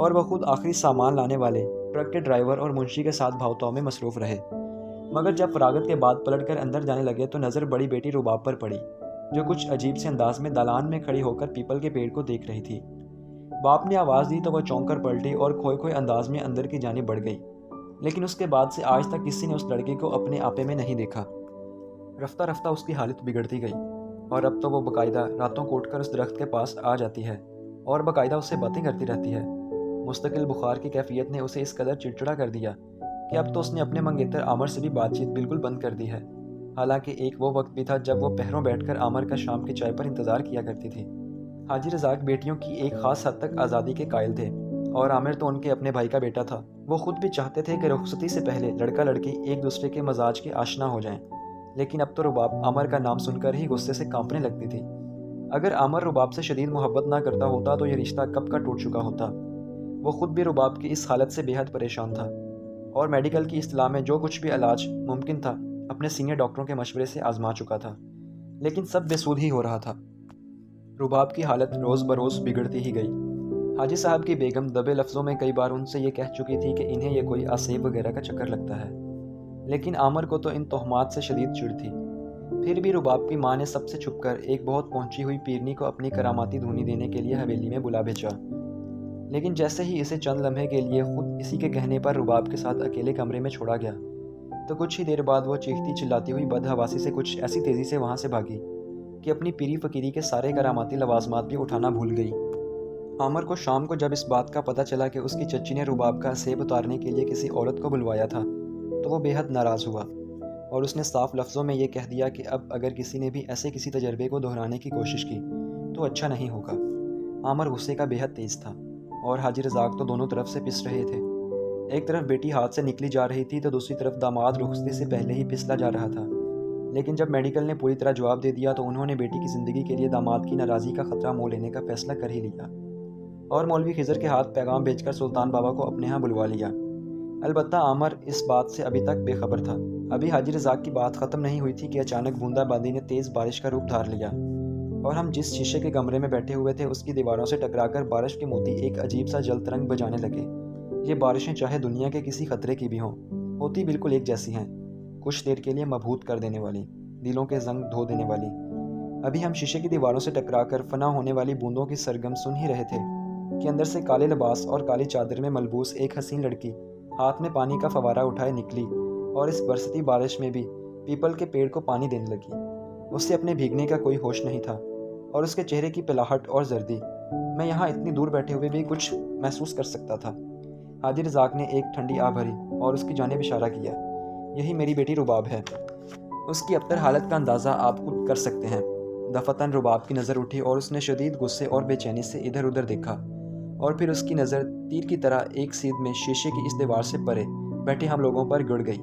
اور وہ خود آخری سامان لانے والے ٹرک کے ڈرائیور اور منشی کے ساتھ بھاؤتاؤں میں مصروف رہے۔ مگر جب فراغت کے بعد پلٹ کر اندر جانے لگے تو نظر بڑی بیٹی رباب پر پڑی، جو کچھ عجیب سے انداز میں دالان میں کھڑی ہو کر پیپل کے پیڑ کو دیکھ رہی تھی۔ باپ نے آواز دی تو وہ چونک کر پلٹی اور کھوئے کھوئے انداز میں اندر کی جانب بڑھ گئی، لیکن اس کے بعد سے آج تک کسی نے اس لڑکی کو اپنے آپے میں نہیں دیکھا۔ رفتہ رفتہ اس کی حالت بگڑتی گئی، اور اب تو وہ باقاعدہ راتوں کو اٹھ کر اس درخت کے پاس آ جاتی ہے اور باقاعدہ اس سے باتیں کرتی رہتی ہے۔ مستقل بخار کی کیفیت نے اسے اس قدر چڑچڑا کر دیا کہ اب تو اس نے اپنے منگیتر عامر سے بھی بات چیت بالکل بند کر دی ہے۔ حالانکہ ایک وہ وقت بھی تھا جب وہ پہروں بیٹھ کر عامر کا شام کی چائے پر انتظار کیا کرتی تھی۔ حاجی رزاق بیٹیوں کی ایک خاص حد تک آزادی کے قائل تھے، اور عامر تو ان کے اپنے بھائی کا بیٹا تھا۔ وہ خود بھی چاہتے تھے کہ رخصتی سے پہلے لڑکا لڑکی ایک دوسرے کے مزاج کے آشنا ہو جائیں، لیکن اب تو رباب عامر کا نام سن کر ہی غصے سے کانپنے لگتی تھی۔ اگر عامر رباب سے شدید محبت نہ کرتا ہوتا تو یہ رشتہ کب کا ٹوٹ چکا ہوتا۔ وہ خود بھی رباب کی اس حالت سے بے حد پریشان تھا، اور میڈیکل کی اصطلاح میں جو کچھ بھی علاج ممکن تھا اپنے سینئر ڈاکٹروں کے مشورے سے آزما چکا تھا، لیکن سب بے سود ہی ہو رہا تھا۔ رباب کی حالت روز بروز بگڑتی ہی گئی۔ حاجی صاحب کی بیگم دبے لفظوں میں کئی بار ان سے یہ کہہ چکی تھی کہ انہیں یہ کوئی آسیب وغیرہ کا چکر لگتا ہے، لیکن عامر کو تو ان تہمات سے شدید چڑ تھی۔ پھر بھی رباب کی ماں نے سب سے چھپ کر ایک بہت پہنچی ہوئی پیرنی کو اپنی کراماتی دھونی دینے کے لیے حویلی میں بلا بھیجا، لیکن جیسے ہی اسے چند لمحے کے لیے خود اسی کے کہنے پر رباب کے ساتھ اکیلے کمرے میں چھوڑا گیا تو کچھ ہی دیر بعد وہ چیختی چلاتی ہوئی بدحواسی سے کچھ ایسی تیزی سے وہاں سے بھاگی کہ اپنی پیری فقیری کے سارے کراماتی لوازمات بھی اٹھانا بھول گئی۔ عامر کو شام کو جب اس بات کا پتہ چلا کہ اس کی چچی نے رباب کا سیب اتارنے کے لیے کسی عورت کو بلوایا تھا تو وہ بے حد ناراض ہوا، اور اس نے صاف لفظوں میں یہ کہہ دیا کہ اب اگر کسی نے بھی ایسے کسی تجربے کو دہرانے کی کوشش کی تو اچھا نہیں ہوگا۔ عامر غصے کا بے حد تیز تھا، اور حاجی رزاق تو دونوں طرف سے پس رہے تھے۔ ایک طرف بیٹی ہاتھ سے نکلی جا رہی تھی تو دوسری طرف داماد رخصتی سے پہلے ہی پسلا جا رہا تھا، لیکن جب میڈیکل نے پوری طرح جواب دے دیا تو انہوں نے بیٹی کی زندگی کے لیے داماد کی ناراضی کا خطرہ مول لینے کا فیصلہ کر ہی لیا، اور مولوی خضر کے ہاتھ پیغام بھیج کر سلطان بابا کو اپنے ہاں بلوا لیا۔ البتہ عامر اس بات سے ابھی تک بے خبر تھا۔ ابھی حاجی رزاق کی بات ختم نہیں ہوئی تھی کہ اچانک بوندا باندی نے تیز بارش کا روپ دھار لیا، اور ہم جس شیشے کے کمرے میں بیٹھے ہوئے تھے اس کی دیواروں سے ٹکرا کر بارش کے موتی ایک عجیب سا جل ترنگ بجانے لگے۔ یہ بارشیں چاہے دنیا کے کسی خطرے کی بھی ہوں، ہوتی بالکل ایک جیسی ہیں، کچھ دیر کے لیے مبہوت کر دینے والی، دلوں کے زنگ دھو دینے والی۔ ابھی ہم شیشے کی دیواروں سے ٹکرا کر فنا ہونے والی بوندوں کی سرگم سن ہی رہے تھے کہ اندر سے کالے لباس اور کالی چادر میں ملبوس ایک حسین لڑکی ہاتھ میں پانی کا فوارہ اٹھائے نکلی، اور اس برستی بارش میں بھی پیپل کے پیڑ کو پانی دینے لگی۔ اس سے اپنے بھیگنے کا کوئی ہوش نہیں تھا، اور اس کے چہرے کی پلاہٹ اور زردی میں یہاں اتنی دور بیٹھے ہوئے بھی کچھ محسوس کر سکتا تھا۔ حاجی رزاق نے ایک ٹھنڈی آہ بھری اور اس کی جانب اشارہ کیا۔ یہی میری بیٹی رباب ہے۔ اس کی ابتر حالت کا اندازہ آپ خود کر سکتے ہیں۔ دفعتاً رباب کی نظر اٹھی اور اس نے شدید غصے اور بے چینی سے ادھر ادھر دیکھا، اور پھر اس کی نظر تیر کی طرح ایک سیدھ میں شیشے کی اس دیوار سے پرے بیٹھے ہم لوگوں پر گڑ گئی۔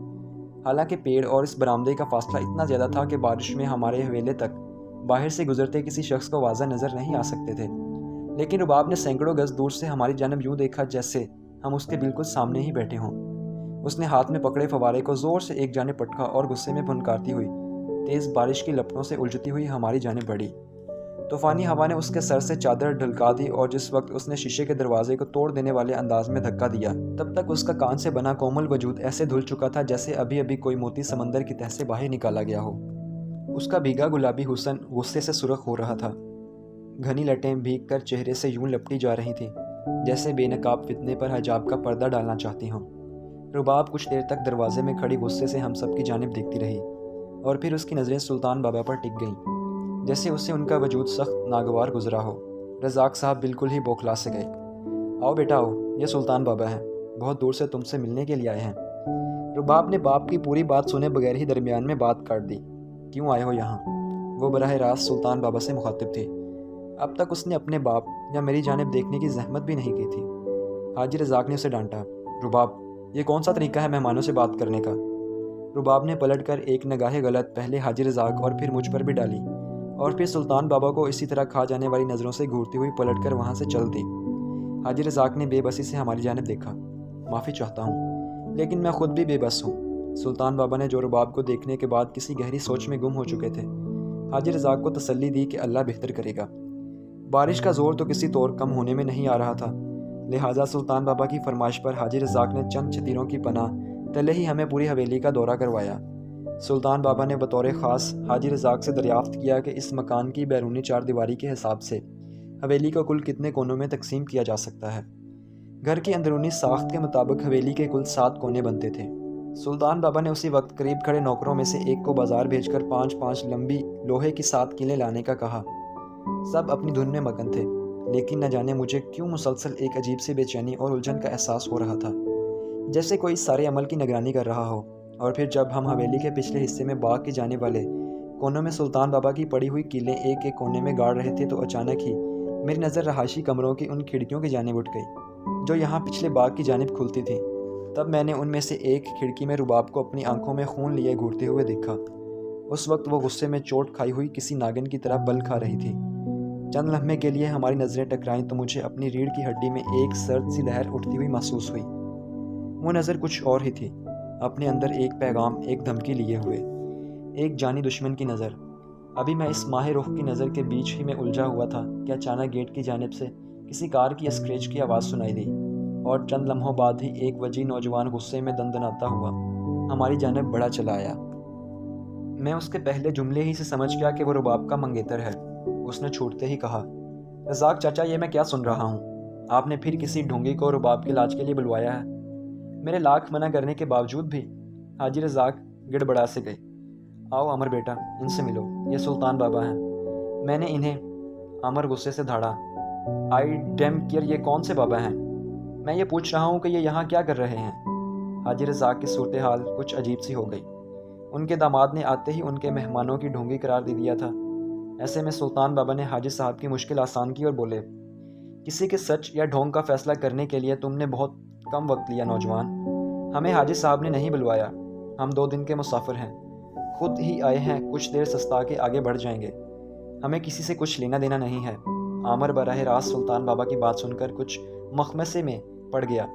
حالانکہ پیڑ اور اس برآمدے کا فاصلہ اتنا زیادہ تھا کہ بارش میں ہمارے حویلے تک باہر سے گزرتے کسی شخص کو واضح نظر نہیں آ سکتے تھے، لیکن رباب نے سینکڑوں گز دور سے ہماری جانب یوں دیکھا جیسے ہم اس کے بالکل سامنے ہی بیٹھے ہوں۔ اس نے ہاتھ میں پکڑے فوارے کو زور سے ایک جانب پٹکا اور غصے میں بھنکارتی ہوئی تیز بارش کی لپٹوں سے الجھتی ہوئی ہماری جانب بڑھی۔ طوفانی ہوا نے اس کے سر سے چادر ڈھلکا دی، اور جس وقت اس نے شیشے کے دروازے کو توڑ دینے والے انداز میں دھکا دیا تب تک اس کا کان سے بنا کومل وجود ایسے دھل چکا تھا جیسے ابھی ابھی کوئی موتی سمندر کی تہہ سے باہر نکالا گیا ہو۔ اس کا بھیگا گلابی حسن غصے سے سرخ ہو رہا تھا۔ گھنی لٹیں بھیگ کر چہرے سے یوں لپٹی جا رہی تھیں جیسے بے نقاب فتنے پر حجاب کا پردہ ڈالنا چاہتی ہوں۔ رباب کچھ دیر تک دروازے میں کھڑی غصے سے ہم سب کی جانب دیکھتی رہی، اور پھر اس کی نظریں سلطان بابا پر ٹک گئیں جیسے اسے ان کا وجود سخت ناگوار گزرا ہو۔ رزاق صاحب بالکل ہی بوکھلا سے گئے۔ آؤ بیٹا آؤ، یہ سلطان بابا ہیں، بہت دور سے تم سے ملنے کے لیے آئے ہیں۔ رباب نے باپ کی پوری بات سنے بغیر ہی درمیان میں بات کاٹ دی۔ کیوں آئے ہو یہاں؟ وہ براہ راست سلطان بابا سے مخاطب تھی۔ اب تک اس نے اپنے باپ یا میری جانب دیکھنے کی زحمت بھی نہیں کی تھی۔ حاجی رزاق نے اسے ڈانٹا۔ رباب، یہ کون سا طریقہ ہے مہمانوں سے بات کرنے کا؟ رباب نے پلٹ کر ایک نگاہ غلط پہلے حاجی رزاق اور پھر مجھ پر بھی ڈالی، اور پھر سلطان بابا کو اسی طرح کھا جانے والی نظروں سے گھورتی ہوئی پلٹ کر وہاں سے چل دی۔ حاجی رزاق نے بے بسی سے ہماری جانب دیکھا۔ معافی چاہتا ہوں، لیکن میں خود بھی بے بس ہوں۔ سلطان بابا نے جو رباب کو دیکھنے کے بعد کسی گہری سوچ میں گم ہو چکے تھے، حاجی رزاق کو تسلی دی کہ اللہ بہتر کرے گا۔ بارش کا زور تو کسی طور کم ہونے میں نہیں آ رہا تھا، لہٰذا سلطان بابا کی فرمائش پر حاجی رزاق نے چند چتیروں کی پناہ تلے ہی ہمیں پوری حویلی کا دورہ کروایا۔ سلطان بابا نے بطور خاص حاجی رزاق سے دریافت کیا کہ اس مکان کی بیرونی چار دیواری کے حساب سے حویلی کو کل کتنے کونوں میں تقسیم کیا جا سکتا ہے۔ گھر کی اندرونی ساخت کے مطابق حویلی کے کل 7 کونے بنتے تھے۔ سلطان بابا نے اسی وقت قریب کھڑے نوکروں میں سے ایک کو بازار بھیج کر 5 لمبی لوہے کی 7 کیلیں لانے کا کہا۔ سب اپنی دھن میں مگن تھے، لیکن نہ جانے مجھے کیوں مسلسل ایک عجیب سی بے چینی اور الجھن کا احساس ہو رہا تھا، جیسے کوئی سارے عمل کی نگرانی کر رہا ہو۔ اور پھر جب ہم حویلی کے پچھلے حصے میں باغ کی جانے والے کونوں میں سلطان بابا کی پڑی ہوئی کیلیں ایک ایک کونے میں گاڑ رہے تھے تو اچانک ہی میری نظر رہائشی کمروں کی ان کھڑکیوں کی جانب اٹھ گئی جو یہاں پچھلے باغ کی جانب کھلتی تھیں۔ تب میں نے ان میں سے ایک کھڑکی میں رباب کو اپنی آنکھوں میں خون لیے گھورتے ہوئے دیکھا۔ اس وقت وہ غصے میں چوٹ کھائی ہوئی کسی ناگن کی طرح بل کھا رہی تھی۔ چند لمحے کے لیے ہماری نظریں ٹکرائیں تو مجھے اپنی ریڑھ کی ہڈی میں ایک سرد سی لہر اٹھتی ہوئی محسوس ہوئی۔ وہ نظر کچھ اور ہی تھی، اپنے اندر ایک پیغام، ایک دھمکی لیے ہوئے، ایک جانی دشمن کی نظر۔ ابھی میں اس ماہ رخ کی نظر کے بیچ ہی میں الجھا ہوا تھا کہ اچانک گیٹ کی جانب سے کسی کار کی اسکریچ کی آواز سنائی دی، اور چند لمحوں بعد ہی ایک وجیح نوجوان غصے میں دندناتا ہوا ہماری جانب بڑھا چلا آیا۔ میں اس کے پہلے جملے ہی سے سمجھ گیا کہ وہ رباب کا منگیتر ہے۔ اس نے چھوٹتے ہی کہا، رزاق چاچا، یہ میں کیا سن رہا ہوں؟ آپ نے پھر کسی ڈھونگی کو رباب کے علاج کے لیے بلوایا ہے؟ میرے لاکھ منع کرنے کے باوجود بھی حاجی رزاق گڑبڑا سے گئی۔ آؤ عمر بیٹا، ان سے ملو، یہ سلطان بابا ہیں۔ میں نے انہیں عمر غصے سے دھاڑا۔ آئی ڈیم کیئر، یہ کون سے بابا ہیں؟ میں یہ پوچھ رہا ہوں کہ یہ یہاں کیا کر رہے ہیں؟ حاجی رزاق کی صورتحال کچھ عجیب سی ہو گئی۔ ان کے داماد نے آتے ہی ان کے مہمانوں کی ڈھونگی قرار دے دیا تھا۔ ایسے میں سلطان بابا نے حاجی صاحب کی مشکل آسان کی اور بولے، کسی کے سچ یا ڈھونگ کا فیصلہ کرنے کے لیے تم نے بہت کم وقت لیا نوجوان۔ ہمیں حاجی صاحب نے نہیں بلوایا، ہم 2 دن کے مسافر ہیں، خود ہی آئے ہیں، کچھ دیر سستا کے آگے بڑھ جائیں گے، ہمیں کسی سے کچھ لینا دینا نہیں ہے۔ عامر براہ راست سلطان بابا کی بات سن کر کچھ مخمصے میں پڑ گیا،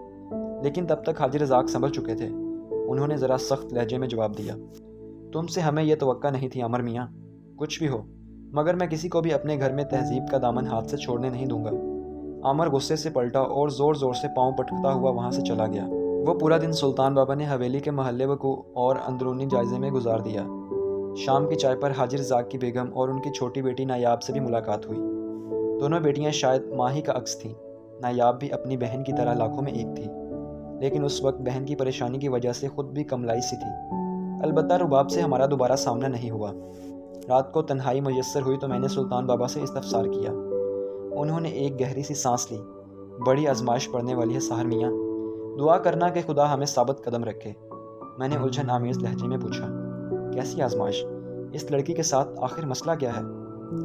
لیکن تب تک حاجی رزاق سنبھل چکے تھے۔ انہوں نے ذرا سخت لہجے میں جواب دیا، تم سے ہمیں یہ توقع نہیں تھی عامر میاں، کچھ بھی ہو، مگر میں کسی کو بھی اپنے گھر میں تہذیب کا دامن ہاتھ سے چھوڑنے نہیں دوں گا۔ عامر غصے سے پلٹا اور زور زور سے پاؤں پٹکتا ہوا وہاں سے چلا گیا۔ وہ پورا دن سلطان بابا نے حویلی کے محلے وقوع اور اندرونی جائزے میں گزار دیا۔ شام کی چائے پر حاجی رزاق کی بیگم اور ان کی چھوٹی بیٹی نایاب سے بھی ملاقات ہوئی۔ دونوں بیٹیاں شاید ماہی کا عکس تھیں۔ نایاب بھی اپنی بہن کی طرح لاکھوں میں ایک تھی، لیکن اس وقت بہن کی پریشانی کی وجہ سے خود بھی کملائی سی تھی۔ البتہ رباب سے ہمارا دوبارہ سامنا نہیں ہوا۔ رات کو تنہائی میسر ہوئی تو میں نے سلطان بابا سے استفسار کیا۔ انہوں نے ایک گہری سی سانس لی۔ بڑی آزمائش پڑنے والی ہے سحر میاں، دعا کرنا کہ خدا ہمیں ثابت قدم رکھے۔ میں نے الجھن آمیز لہجے میں پوچھا، کیسی آزمائش؟ اس لڑکی کے ساتھ آخر مسئلہ کیا ہے؟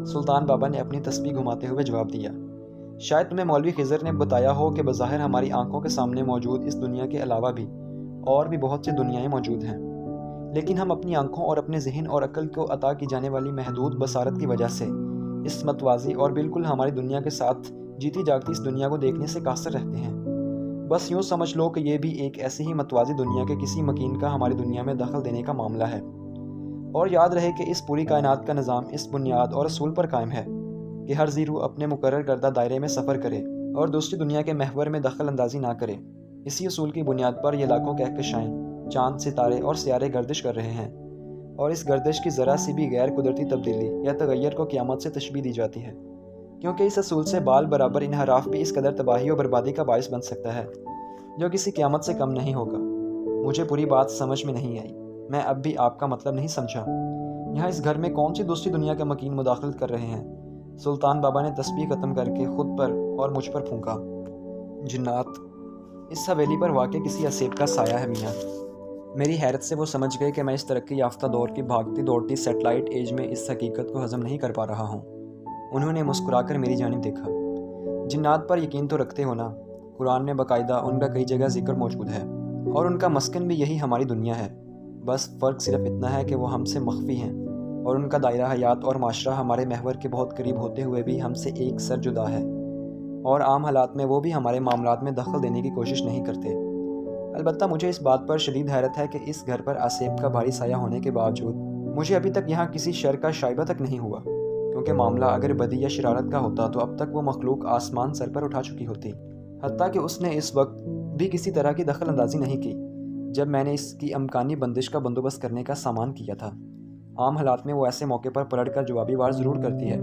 سلطان بابا نے اپنی تسبیح گھماتے ہوئے جواب دیا، شاید تمہیں مولوی خضر نے بتایا ہو کہ بظاہر ہماری آنکھوں کے سامنے موجود اس دنیا کے علاوہ بھی اور بھی بہت سی دنیایں موجود ہیں، لیکن ہم اپنی آنکھوں اور اپنے ذہن اور عقل کو عطا کی جانے والی محدود بصارت کی وجہ سے اس متوازی اور بالکل ہماری دنیا کے ساتھ جیتی جاگتی اس دنیا کو دیکھنے سے قاصر رہتے ہیں۔ بس یوں سمجھ لو کہ یہ بھی ایک ایسی ہی متوازی دنیا کے کسی مکین کا ہماری دنیا میں دخل دینے کا معاملہ ہے۔ اور یاد رہے کہ اس پوری کائنات کا نظام اس بنیاد اور اصول پر قائم ہے کہ ہر زیرو اپنے مقرر کردہ دائرے میں سفر کرے اور دوسری دنیا کے محور میں دخل اندازی نہ کرے۔ اسی اصول کی بنیاد پر یہ لاکھوں کہکشائیں، چاند، ستارے اور سیارے گردش کر رہے ہیں، اور اس گردش کی ذرا سی بھی غیر قدرتی تبدیلی یا تغیر کو قیامت سے تشبیہ دی جاتی ہے، کیونکہ اس اصول سے بال برابر انحراف بھی اس قدر تباہی و بربادی کا باعث بن سکتا ہے جو کسی قیامت سے کم نہیں ہوگا۔ مجھے پوری بات سمجھ میں نہیں آئی۔ میں اب بھی آپ کا مطلب نہیں سمجھا۔ یہاں اس گھر میں کون سی دوسری دنیا کے مکین مداخلت کر رہے ہیں؟ سلطان بابا نے تسبیح ختم کر کے خود پر اور مجھ پر پھونکا، جنات، اس حویلی پر واقع کسی اسیب کا سایہ ہے میاں۔ میری حیرت سے وہ سمجھ گئے کہ میں اس ترقی یافتہ دور کی بھاگتی دوڑتی سیٹلائٹ ایج میں اس حقیقت کو ہضم نہیں کر پا رہا ہوں۔ انہوں نے مسکرا کر میری جانب دیکھا۔ جنات پر یقین تو رکھتے ہو نا؟ قرآن میں باقاعدہ ان کا کئی جگہ ذکر موجود ہے، اور ان کا مسکن بھی یہی ہماری دنیا ہے۔ بس فرق صرف اتنا ہے کہ وہ ہم سے مخفی ہیں، اور ان کا دائرہ حیات اور معاشرہ ہمارے محور کے بہت قریب ہوتے ہوئے بھی ہم سے ایک سر جدا ہے، اور عام حالات میں وہ بھی ہمارے معاملات میں دخل دینے کی کوشش نہیں کرتے۔ البتہ مجھے اس بات پر شدید حیرت ہے کہ اس گھر پر آسیب کا بھاری سایہ ہونے کے باوجود مجھے ابھی تک یہاں کسی شر کا شائبہ تک نہیں ہوا، کیونکہ معاملہ اگر بدی یا شرارت کا ہوتا تو اب تک وہ مخلوق آسمان سر پر اٹھا چکی ہوتی۔ حتیٰ کہ اس نے اس وقت بھی کسی طرح کی دخل اندازی نہیں کی جب میں نے اس کی امکانی بندش کا بندوبست کرنے کا سامان کیا تھا۔ عام حالات میں وہ ایسے موقع پر پلٹ کر جوابی وار ضرور کرتی ہے۔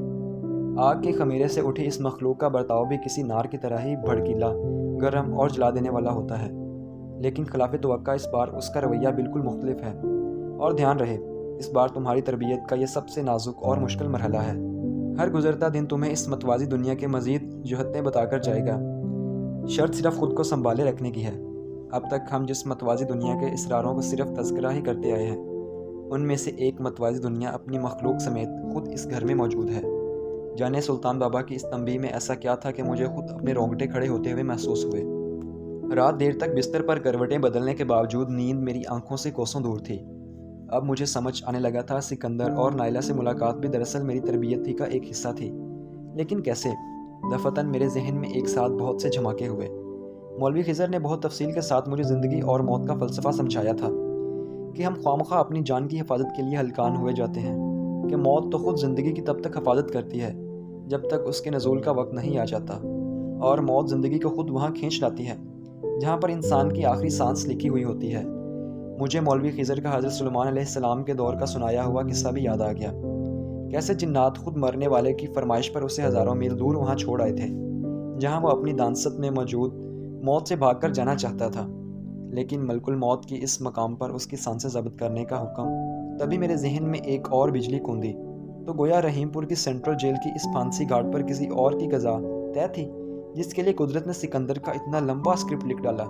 آگ کے خمیرے سے اٹھی اس مخلوق کا برتاؤ بھی کسی نار کی طرح ہی بھڑکیلا، گرم اور جلا دینے والا ہوتا ہے، لیکن خلاف توقع اس بار اس کا رویہ بالکل مختلف ہے۔ اور دھیان رہے، اس بار تمہاری تربیت کا یہ سب سے نازک اور مشکل مرحلہ ہے۔ ہر گزرتا دن تمہیں اس متوازی دنیا کے مزید جہتیں بتا کر جائے گا۔ شرط صرف خود کو سنبھالے رکھنے کی ہے۔ اب تک ہم جس متوازی دنیا کے اسراروں کو صرف تذکرہ ہی کرتے آئے ہیں، ان میں سے ایک متوازی دنیا اپنی مخلوق سمیت خود اس گھر میں موجود ہے۔ جانے سلطان بابا کی اس تنبیہ میں ایسا کیا تھا کہ مجھے خود اپنے رونگٹے کھڑے ہوتے ہوئے محسوس ہوئے۔ رات دیر تک بستر پر کروٹیں بدلنے کے باوجود نیند میری آنکھوں سے کوسوں دور تھی۔ اب مجھے سمجھ آنے لگا تھا، سکندر اور نائلہ سے ملاقات بھی دراصل میری تربیت ہی کا ایک حصہ تھی۔ لیکن کیسے؟ دفعتاً میرے ذہن میں ایک ساتھ بہت سے جھماکے ہوئے۔ مولوی خضر نے بہت تفصیل کے ساتھ مجھے زندگی اور موت کا فلسفہ سمجھایا تھا کہ ہم خوامخواہ اپنی جان کی حفاظت کے لیے ہلکان ہوئے جاتے ہیں، کہ موت تو خود زندگی کی تب تک حفاظت کرتی ہے جب تک اس کے نزول کا وقت نہیں آ جاتا، اور موت زندگی کو خود وہاں کھینچ لاتی ہے جہاں پر انسان کی آخری سانس لکھی ہوئی ہوتی ہے۔ مجھے مولوی خضر کا حضرت سلیمان علیہ السلام کے دور کا سنایا ہوا قصہ بھی یاد آ گیا، کیسے جنات خود مرنے والے کی فرمائش پر اسے ہزاروں میل دور وہاں چھوڑ آئے تھے جہاں وہ اپنی دانست میں موجود موت سے بھاگ کر جانا چاہتا تھا، لیکن ملک الموت کی اس مقام پر اس کی سانسیں ضبط کرنے کا حکم۔ تبھی میرے ذہن میں ایک اور بجلی کوندی، تو گویا رحیم پور کی سینٹرل جیل کی اس پھانسی گھاٹ پر کسی اور کی قضا طے تھی جس کے لیے قدرت نے سکندر کا اتنا لمبا اسکرپٹ لکھ ڈالا۔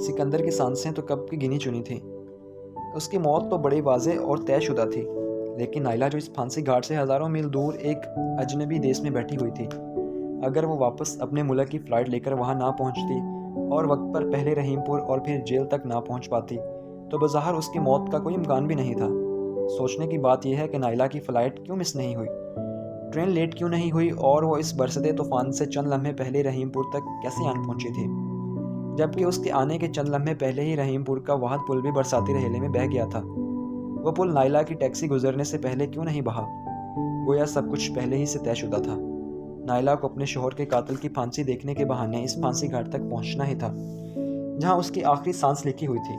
سکندر کی سانسیں تو کب کی گنی چنی تھیں، اس کی موت تو بڑی واضح اور طے شدہ تھی، لیکن نائلہ جو اس پھانسی گھاٹ سے ہزاروں میل دور ایک اجنبی دیش میں بیٹھی ہوئی تھی، اگر وہ واپس اپنے ملک کی فلائٹ لے کر وہاں نہ پہنچتی اور وقت پر پہلے رحیم پور اور پھر جیل تک نہ پہنچ پاتی تو بظاہر اس کی موت کا کوئی امکان بھی نہیں تھا۔ سوچنے کی بات یہ ہے کہ نائلہ کی فلائٹ کیوں مس نہیں ہوئی، ٹرین لیٹ کیوں نہیں ہوئی، اور وہ اس برسدے طوفان سے چند لمحے پہلے رحیم پور تک کیسے آن پہنچی تھی، جبکہ اس کے آنے کے چند لمحے پہلے ہی رحیم پور کا واحد پل بھی برساتی ریلے میں بہہ گیا تھا۔ وہ پل نائلہ کی ٹیکسی گزرنے سے پہلے کیوں نہیں بہا؟ گویا سب کچھ پہلے ہی سے طے شدہ تھا۔ نائلہ کو اپنے شوہر کے قاتل کی پھانسی دیکھنے کے بہانے اس پھانسی گھاٹ تک پہنچنا ہی تھا جہاں اس کی آخری سانس لکھی ہوئی تھی،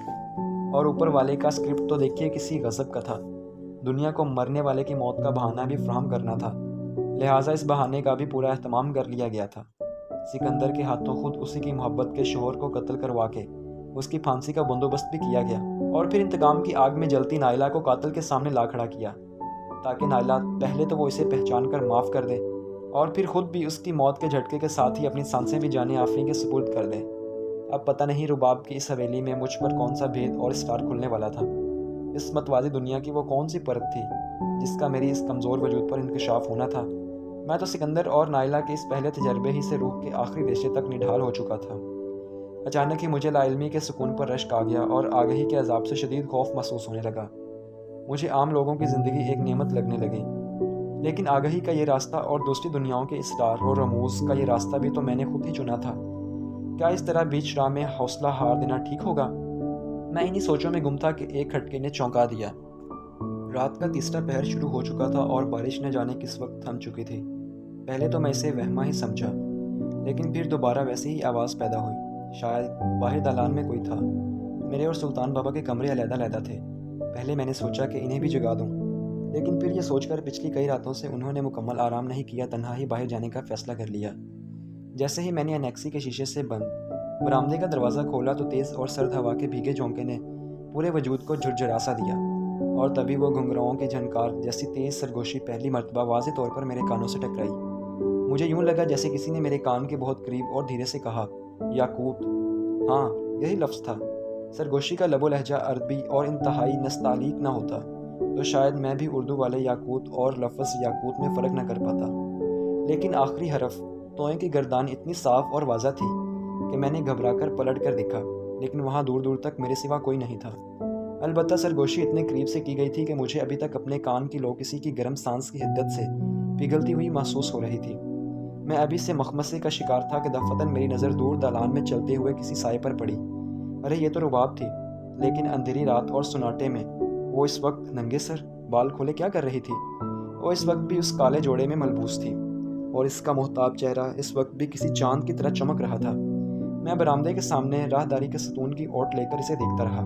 اور اوپر والے کا اسکرپٹ تو دیکھیے کسی غضب کا تھا، دنیا کو مرنے والے کی موت کا بہانہ بھی فراہم کرنا تھا، لہٰذا اس بہانے کا بھی پورا اہتمام کر لیا گیا تھا۔ سکندر کے ہاتھوں خود اسی کی محبت کے شوہر کو قتل کروا کے اس کی پھانسی کا بندوبست بھی کیا گیا، اور پھر انتقام کی آگ میں جلتی نائلہ کو قاتل کے سامنے لا کھڑا کیا تاکہ نائلہ پہلے تو وہ اسے پہچان کر معاف کر دے اور پھر خود بھی اس کی موت کے جھٹکے کے ساتھ ہی اپنی سانسیں بھی جانے آفریں کے سپرد کر دے۔ اب پتہ نہیں رباب کی اس حویلی میں مجھ پر کون سا بھید اور اسرار کھلنے والا تھا، اس متوازی دنیا کی وہ کون سی پرت تھی جس کا میری اس کمزور وجود پر انکشاف ہونا تھا۔ میں تو سکندر اور نائلہ کے اس پہلے تجربے ہی سے روح کے آخری ریشے تک نڈھال ہو چکا تھا۔ اچانک ہی مجھے لا علمی کے سکون پر رشک آ گیا اور آگہی کے عذاب سے شدید خوف محسوس ہونے لگا۔ مجھے عام لوگوں کی زندگی ایک نعمت لگنے لگی، لیکن آگہی کا یہ راستہ اور دوسری دنیاؤں کے اسرار اور رموز کا یہ راستہ بھی تو میں نے خود ہی چنا تھا۔ کیا اس طرح بیچ راہ میں حوصلہ ہار دینا ٹھیک ہوگا؟ میں انہی سوچوں میں گم تھا کہ ایک کھٹکے نے چونکا دیا۔ رات کا تیسرا پہر شروع ہو چکا تھا اور بارش نہ جانے کس وقت تھم چکی تھی۔ پہلے تو میں اسے وہمہ ہی سمجھا، لیکن پھر دوبارہ ویسی ہی آواز پیدا ہوئی، شاید باہر دالان میں کوئی تھا۔ میرے اور سلطان بابا کے کمرے علیحدہ علیحدہ تھے۔ پہلے میں نے سوچا کہ انہیں بھی جگا دوں، لیکن پھر یہ سوچ کر پچھلی کئی راتوں سے انہوں نے مکمل آرام نہیں کیا، تنہا ہی باہر جانے کا فیصلہ کر لیا۔ جیسے ہی میں نے انیکسی کے شیشے سے بند برآمدے کا دروازہ کھولا تو تیز اور سرد ہوا کے بھیگے جھونکے نے پورے وجود کو جھرجھرا سا دیا، اور تبھی وہ گھنگھراؤں کی جھنکار جیسی تیز سرگوشی پہلی مرتبہ واضح طور پر میرے کانوں سے ٹکرائی۔ مجھے یوں لگا جیسے کسی نے میرے کان کے بہت قریب اور دھیرے سے کہا، یاقوت۔ ہاں، یہی لفظ تھا۔ سرگوشی کا لب و لہجہ عربی اور انتہائی نستعلیق نہ ہوتا تو شاید میں بھی اردو والے یاقوت اور لفظ یاقوت میں فرق نہ کر پاتا، لیکن آخری حرف توئیں کی گردان اتنی صاف اور واضح تھی کہ میں نے گھبرا کر پلٹ کر دیکھا، لیکن وہاں دور دور تک میرے سوا کوئی نہیں تھا۔ البتہ سرگوشی اتنے قریب سے کی گئی تھی کہ مجھے ابھی تک اپنے کان کی لو کسی کی گرم سانس کی حدت سے پگھلتی ہوئی محسوس ہو رہی تھی۔ میں ابھی سے مخمصے کا شکار تھا کہ دفعتاً میری نظر دور دالان میں چلتے ہوئے کسی سائے پر پڑی۔ ارے یہ تو رباب تھی، لیکن اندھیری رات اور سناٹے میں وہ اس وقت ننگے سر بال کھولے کیا کر رہی تھی؟ وہ اس وقت بھی اس کالے جوڑے میں ملبوس تھی، اور اس کا محتاب چہرہ اس وقت بھی کسی چاند کی طرح چمک رہا تھا۔ میں برآمدے کے سامنے راہداری کے ستون کی اوٹ لے کر اسے دیکھتا رہا۔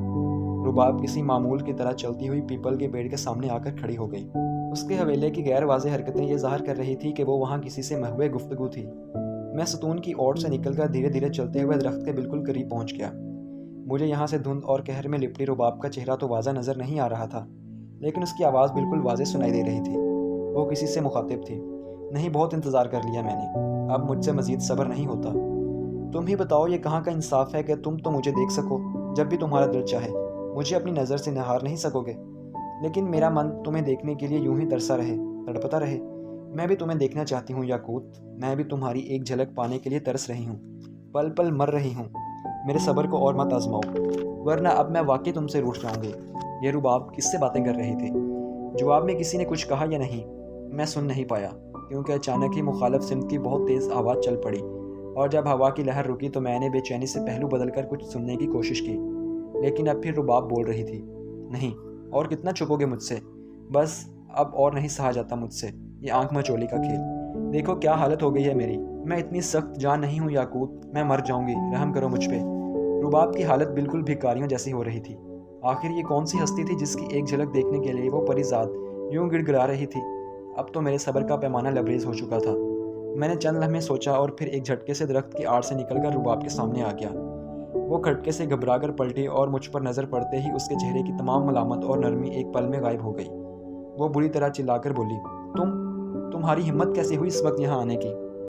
رباب کسی معمول کی طرح چلتی ہوئی پیپل کے پیڑ کے سامنے آ کر کھڑی ہو گئی۔ اس کے حویلے کی غیر واضح حرکتیں یہ ظاہر کر رہی تھی کہ وہ وہاں کسی سے محو گفتگو تھی۔ میں ستون کی اوٹ سے نکل کر دھیرے دھیرے چلتے ہوئے درخت کے بالکل قریب پہنچ گیا۔ مجھے یہاں سے دھند اور قہر میں لپٹی رباب کا چہرہ تو واضح نظر نہیں آ رہا تھا، لیکن اس کی آواز بالکل واضح سنائی دے رہی تھی۔ وہ کسی سے مخاطب تھی۔ نہیں، بہت انتظار کر لیا میں نے، اب مجھ سے مزید صبر نہیں ہوتا۔ تم ہی بتاؤ یہ کہاں کا انصاف ہے کہ تم تو مجھے دیکھ سکو جب بھی تمہارا دل چاہے، مجھے اپنی نظر سے نہار نہیں سکو گے، لیکن میرا من تمہیں دیکھنے کے لیے یوں ہی ترسا رہے، تڑپتا رہے۔ میں بھی تمہیں دیکھنا چاہتی ہوں یاقوت، میں بھی تمہاری ایک جھلک پانے کے لیے ترس رہی ہوں، پل پل مر رہی ہوں۔ میرے صبر کو اور مت آزماؤ، ورنہ اب میں واقعی تم سے روٹھ جاؤں گی۔ یہ رباب کس سے باتیں کر رہی تھی؟ جواب میں کسی نے کچھ کہا یا نہیں، میں سن نہیں پایا، کیونکہ اچانک ہی مخالف سمت کی بہت تیز آواز چل پڑی، اور جب ہوا کی لہر رکی تو میں نے بے چینی سے پہلو بدل کر کچھ سننے کی کوشش کی، لیکن اب پھر رباب بول رہی تھی۔ نہیں، اور کتنا چھپو گے مجھ سے؟ بس اب اور نہیں سہا جاتا مجھ سے یہ آنکھ مچولی کا کھیل۔ دیکھو کیا حالت ہو گئی ہے میری، میں اتنی سخت جان نہیں ہوں یاقوت، میں مر جاؤں گی، رحم کرو مجھ پہ۔ رباب کی حالت بالکل بھکاریوں جیسی ہو رہی تھی۔ آخر یہ کون سی ہستی تھی جس کی ایک جھلک دیکھنے کے لیے وہ پری ذات یوں گڑ گڑا رہی تھی؟ اب تو میرے صبر کا پیمانہ لبریز ہو چکا تھا۔ میں نے چند لمحے سوچا اور پھر ایک جھٹکے سے درخت کی آڑ سے نکل کر رباب کے سامنے آ گیا۔ وہ کھٹکے سے گھبرا کر پلٹی اور مجھ پر نظر پڑتے ہی اس کے چہرے کی تمام ملامت اور نرمی ایک پل میں غائب ہو گئی۔ وہ بری طرح چلا کر بولی، تمہاری ہمت کیسے ہوئی اس وقت یہاں آنے کی؟